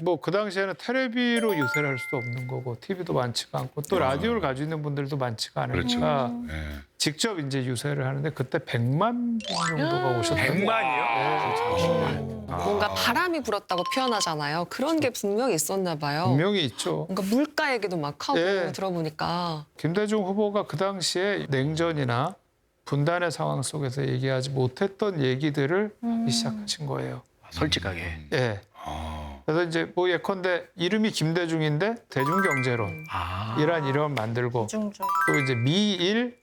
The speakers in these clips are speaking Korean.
뭐 그 당시에는 테레비로 유세를 할 수도 없는 거고 TV도 많지가 않고 또 라디오를 가지고 있는 분들도 많지가 않으니까 네. 직접 이제 유세를 하는데 그때 100만 명 정도가 오셨어요. 100만이요? 뭔가 바람이 불었다고 표현하잖아요. 그런 게 분명히 있었나 봐요. 분명히 있죠. 뭔가 물가 얘기도 막 하고 예. 들어보니까. 김대중 후보가 그 당시에 냉전이나 분단의 상황 속에서 얘기하지 못했던 얘기들을 하기 시작하신 거예요. 솔직하게. 예. 그래서 이제 뭐 예컨대 이름이 김대중인데 대중경제론 이런 만들고 또 이제 미일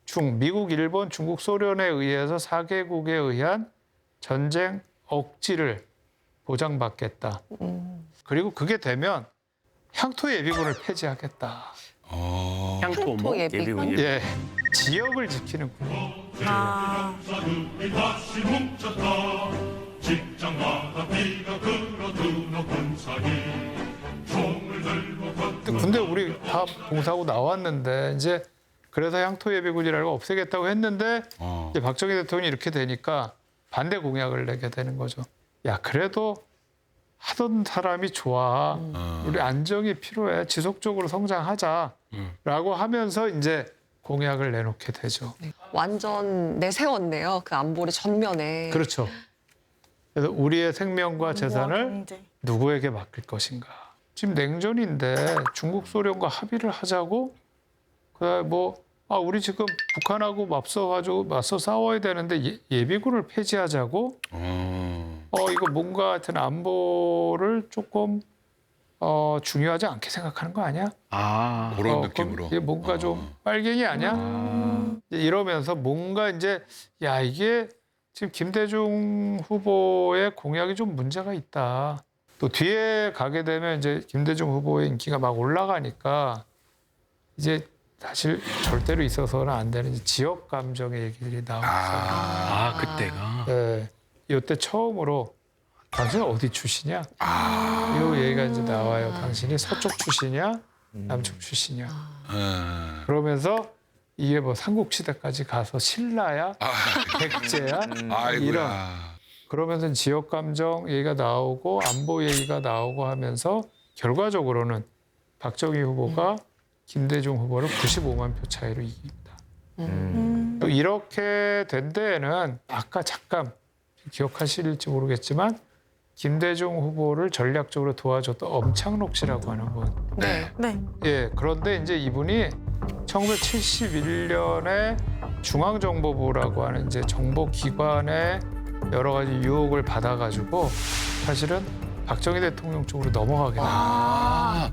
중 미국, 일본, 중국, 소련에 의해서 4개국에 의한 전쟁 억지를 보장받겠다. 그리고 그게 되면 향토 예비군을 폐지하겠다. 향토 뭐 예비군? 예비군. 예, 지역을 지키는 군. 다시 뭉쳤다 직장마다 비가 그러드는 군사기 총을 들고 군대 우리 다 봉사하고 나왔는데 이제 그래서 향토 예비군이라고 없애겠다고 했는데 이제 박정희 대통령이 이렇게 되니까 반대 공약을 내게 되는 거죠. 야 그래도 하던 사람이 좋아. 우리 안정이 필요해. 지속적으로 성장하자라고 하면서 이제 공약을 내놓게 되죠. 완전 내세웠네요. 그 안보리 전면에. 그렇죠. 그래서 우리의 생명과 재산을 누구에게 맡길 것인가. 지금 냉전인데 중국 소련과 합의를 하자고 그다음에 우리 지금 북한하고 맞서 싸워야 되는데 예비군을 폐지하자고 이거 뭔가 하여튼 안보를 조금 중요하지 않게 생각하는 거 아니야? 그런 느낌으로. 이게 뭔가 좀 빨갱이 아니야? 이러면서 뭔가 이제 야 이게 지금 김대중 후보의 공약이 좀 문제가 있다. 또 뒤에 가게 되면 이제 김대중 후보의 인기가 막 올라가니까 이제 사실 절대로 있어서는 안 되는 지역 감정의 얘기들이 나오고 그때가. 네, 이때 처음으로 당신 어디 출신이야? 이 얘기가 이제 나와요. 당신이 서쪽 출신이야? 남쪽 출신이야? 그러면서 이게 뭐 삼국시대까지 가서 신라야? 백제야? 이런. 그러면서 지역 감정 얘기가 나오고 안보 얘기가 나오고 하면서 결과적으로는 박정희 후보가 김대중 후보를 95만 표 차이로 이깁니다. 또 이렇게 된 데에는 아까 잠깐 기억하실지 모르겠지만 김대중 후보를 전략적으로 도와줬던 엄창록 씨라고 하는 분. 네. 예, 그런데 이제 이분이 1971년에 중앙정보부라고 하는 이제 정보기관의 여러 가지 유혹을 받아가지고 사실은 박정희 대통령 쪽으로 넘어가게 됩니다.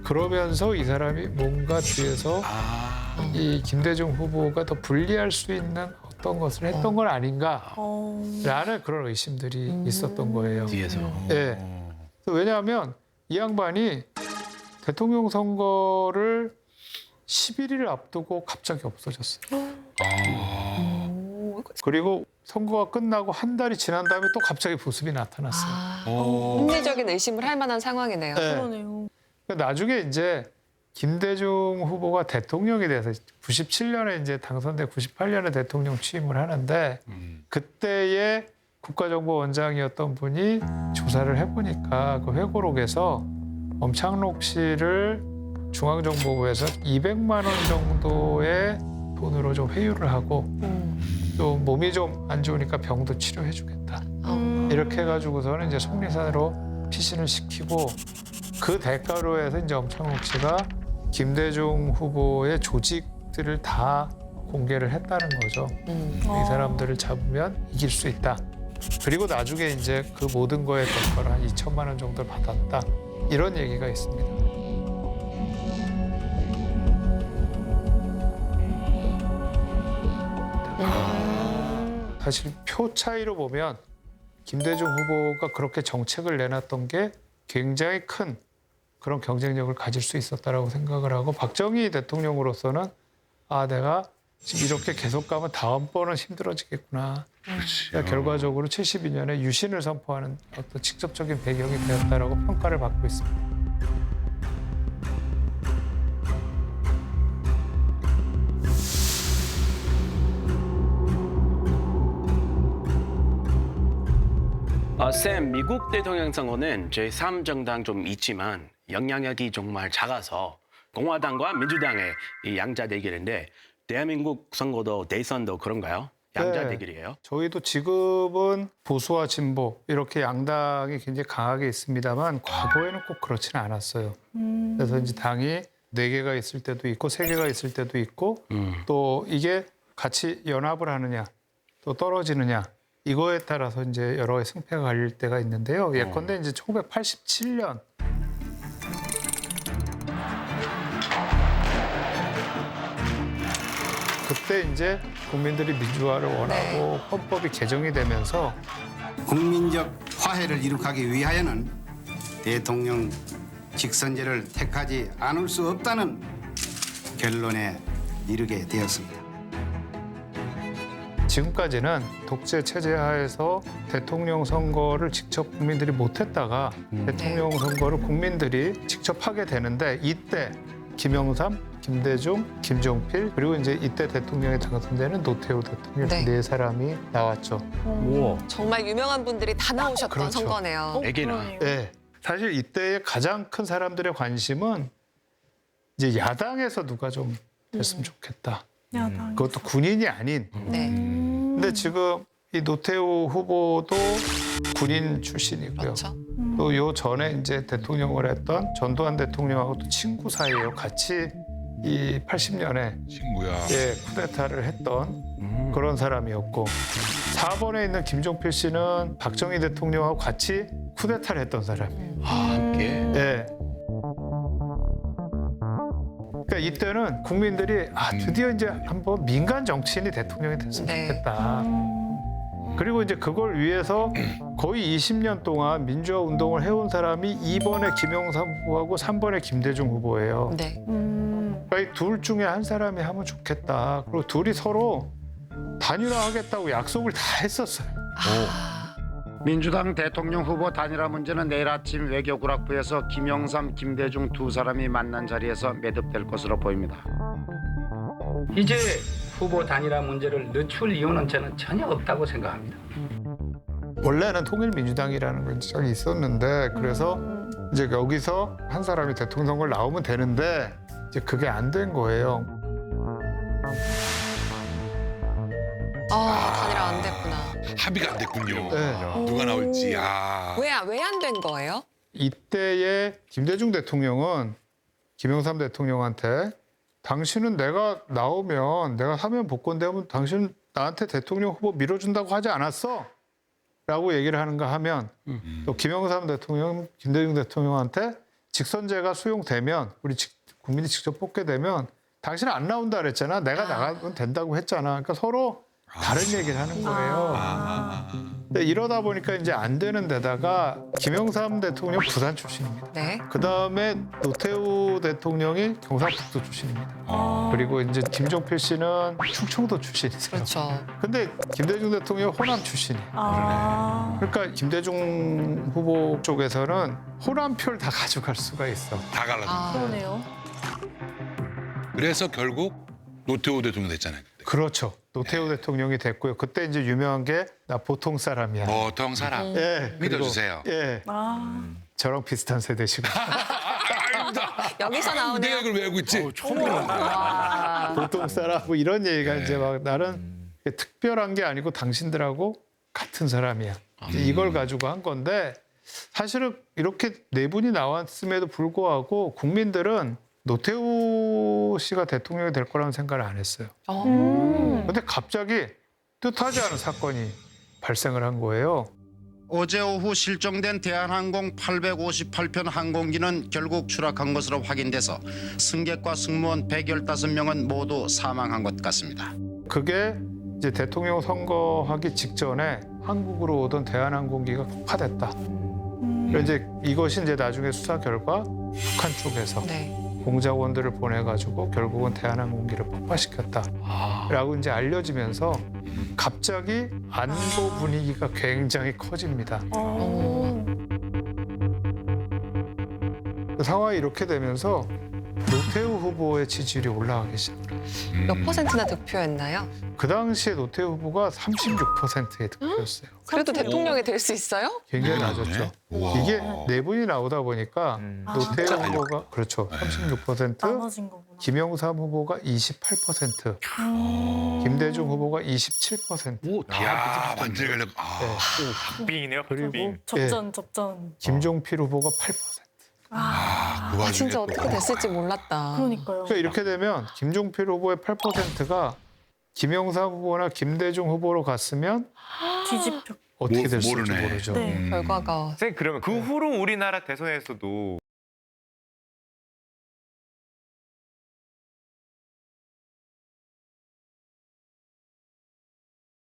그러면서 이 사람이 뭔가 뒤에서 이 김대중 후보가 더 불리할 수 있는 어떤 것을 했던 건 아닌가라는 그런 의심들이 있었던 거예요. 뒤에서. 예. 왜냐하면 이 양반이 대통령 선거를 11일 앞두고 갑자기 없어졌어요. 그리고 선거가 끝나고 한 달이 지난 다음에 또 갑자기 보습이 나타났어요. 합리적인 의심을 할 만한 상황이네요. 네. 나중에 이제 김대중 후보가 대통령이 돼서 97년에 이제 당선돼 98년에 대통령 취임을 하는데 그때의 국가정보원장이었던 분이 조사를 해보니까 그 회고록에서 엄창록 씨를 중앙정보부에서 200만 원 정도의 돈으로 좀 회유를 하고 또 몸이 좀 안 좋으니까 병도 치료해주겠다. 이렇게 해가지고서는 이제 속리산으로 피신을 시키고 그 대가로 해서 이제 엄창록 씨가 김대중 후보의 조직들을 다 공개를 했다는 거죠. 이 사람들을 잡으면 이길 수 있다. 그리고 나중에 이제 그 모든 거에 대가로 한 2천만 원 정도를 받았다. 이런 얘기가 있습니다. 사실 표 차이로 보면 김대중 후보가 그렇게 정책을 내놨던 게 굉장히 큰 그런 경쟁력을 가질 수 있었다라고 생각을 하고 박정희 대통령으로서는 내가 지금 이렇게 계속 가면 다음번은 힘들어지겠구나. 그러니까 결과적으로 72년에 유신을 선포하는 어떤 직접적인 배경이 되었다라고 평가를 받고 있습니다. 쌤, 미국 대통령 선거는 제3정당 좀 있지만 영향력이 정말 작아서 공화당과 민주당의 이 양자 대결인데 대한민국 선거도 대선도 그런가요? 양자 네. 대결이에요? 저희도 지금은 보수와 진보 이렇게 양당이 굉장히 강하게 있습니다만 과거에는 꼭 그렇지는 않았어요. 그래서 이제 당이 4개가 있을 때도 있고 3개가 있을 때도 있고 또 이게 같이 연합을 하느냐 또 떨어지느냐 이거에 따라서 이제 여러 가지 승패가 갈릴 때가 있는데요. 예컨대 이제 1987년 그때 이제 국민들이 민주화를 원하고 네. 헌법이 개정이 되면서 국민적 화해를 이룩하기 위하여는 대통령 직선제를 택하지 않을 수 없다는 결론에 이르게 되었습니다. 지금까지는 독재 체제 하에서 대통령 선거를 직접 국민들이 못했다가 대통령 선거를 국민들이 직접 하게 되는데 이때 김영삼, 김대중, 김종필 그리고 이제 이때 대통령에 당선되는 노태우 대통령 네. 네 사람이 나왔죠. 우와. 정말 유명한 분들이 다 나오셨던 그렇죠. 선거네요. 애기나. 네. 사실 이때의 가장 큰 사람들의 관심은 이제 야당에서 누가 좀 됐으면 좋겠다. 그것도 군인이 아닌. 네. 근데 지금 이 노태우 후보도 군인 출신이고요. 그렇죠. 또 요 전에 이제 대통령을 했던 전두환 대통령하고 또 친구 사이예요. 같이 이 80년에 친구야. 예, 쿠데타를 했던 그런 사람이었고 4번에 있는 김종필 씨는 박정희 대통령하고 같이 쿠데타를 했던 사람이에요. 함께. 예. 그러니까 이때는 국민들이 드디어 이제 한번 민간 정치인이 대통령이 됐으면 네. 좋겠다. 그리고 이제 그걸 위해서 거의 20년 동안 민주화 운동을 해온 사람이 2번에 김영삼 후보하고 3번에 김대중 후보예요. 네. 그러니까 이 둘 중에 한 사람이 하면 좋겠다. 그리고 둘이 서로 단일화하겠다고 약속을 다 했었어요. 민주당 대통령 후보 단일화 문제는 내일 아침 외교구락부에서 김영삼, 김대중 두 사람이 만난 자리에서 매듭될 것으로 보입니다. 이제 후보 단일화 문제를 늦출 이유는 저는 전혀 없다고 생각합니다. 원래는 통일민주당이라는 건 있었는데 그래서 이제 여기서 한 사람이 대통령 선거를 나오면 되는데 이제 그게 안 된 거예요. 단일화 안 됐구나. 합의가 안 됐군요. 네. 누가 나올지. 왜 안 된 거예요? 이때의 김대중 대통령은 김영삼 대통령한테 당신은 내가 나오면 내가 사면 복권되면 당신 나한테 대통령 후보 밀어준다고 하지 않았어? 라고 얘기를 하는가 하면 또 김영삼 대통령, 김대중 대통령한테 직선제가 수용되면 우리 국민이 직접 뽑게 되면 당신은 안 나온다 그랬잖아. 내가 나가면 된다고 했잖아. 그러니까 서로 다른 얘기를 하는 거예요. 근데 이러다 보니까 이제 안 되는 데다가 김영삼 대통령 부산 출신입니다. 네. 그 다음에 노태우 대통령이 경상북도 출신입니다. 그리고 이제 김종필 씨는 충청도 출신이세요. 그렇죠. 근데 김대중 대통령 호남 출신이에요. 그러니까 김대중 후보 쪽에서는 호남표를 다 가져갈 수가 있어. 다 갈라져. 그러네요. 그래서 결국 노태우 대통령 됐잖아요. 그때. 그렇죠. 노태우 대통령이 됐고요. 그때 이제 유명한 게 나 보통 사람이야. 보통 사람. 예, 그리고- 믿어주세요. 예, 저랑 비슷한 세대시고 여기서 나오네요. 내가 이걸 외우고 있지. 보통 사람 뭐 이런 얘기가 이제 막 나는 특별한 게 아니고 당신들하고 같은 사람이야. 이제 이걸 가지고 한 건데 사실은 이렇게 네 분이 나왔음에도 불구하고 국민들은 노태우 씨가 대통령이 될 거라는 생각을 안 했어요. 근데 갑자기 뜻하지 않은 사건이 발생을 한 거예요. 어제 오후 실종된 대한항공 858편 항공기는 결국 추락한 것으로 확인돼서 승객과 승무원 115명은 모두 사망한 것 같습니다. 그게 이제 대통령 선거하기 직전에 한국으로 오던 대한항공기가 폭파됐다. 그래서 이제 이것이 이제 나중에 수사 결과 북한 쪽에서 네. 공작원들을 보내가지고 결국은 대한항공기를 폭파시켰다라고 이제 알려지면서 갑자기 안보 분위기가 굉장히 커집니다. 그 상황이 이렇게 되면서 노태우 후보의 지지율이 올라가기 시작합니다. 몇 퍼센트나 득표했나요? 그 당시에 노태우 후보가 36%의 득표였어요. 그래도 대통령이 될 수 있어요? 굉장히 그러네. 낮았죠. 우와. 이게 네 분이 나오다 보니까 노태우 진짜 후보가 그렇죠. 36%, 나눠진 거구나. 김영삼 후보가 28%, 김대중 후보가 27%. 오, 야, 완전히 갈려. 아, 박빙이네요. 그리고 박빙. 접전. 김종필 후보가 8%. 그 아, 와중에 진짜 또. 어떻게 됐을지 몰랐다. 그러니까요. 그러니까 이렇게 되면 김종필 후보의 8%가 김영삼 후보나 김대중 후보로 갔으면 뒤집혀. 어떻게 모- 됐을지 모르네. 모르죠. 네. 음. 결과가 선생님 그러면 그 후로 우리나라 대선에서도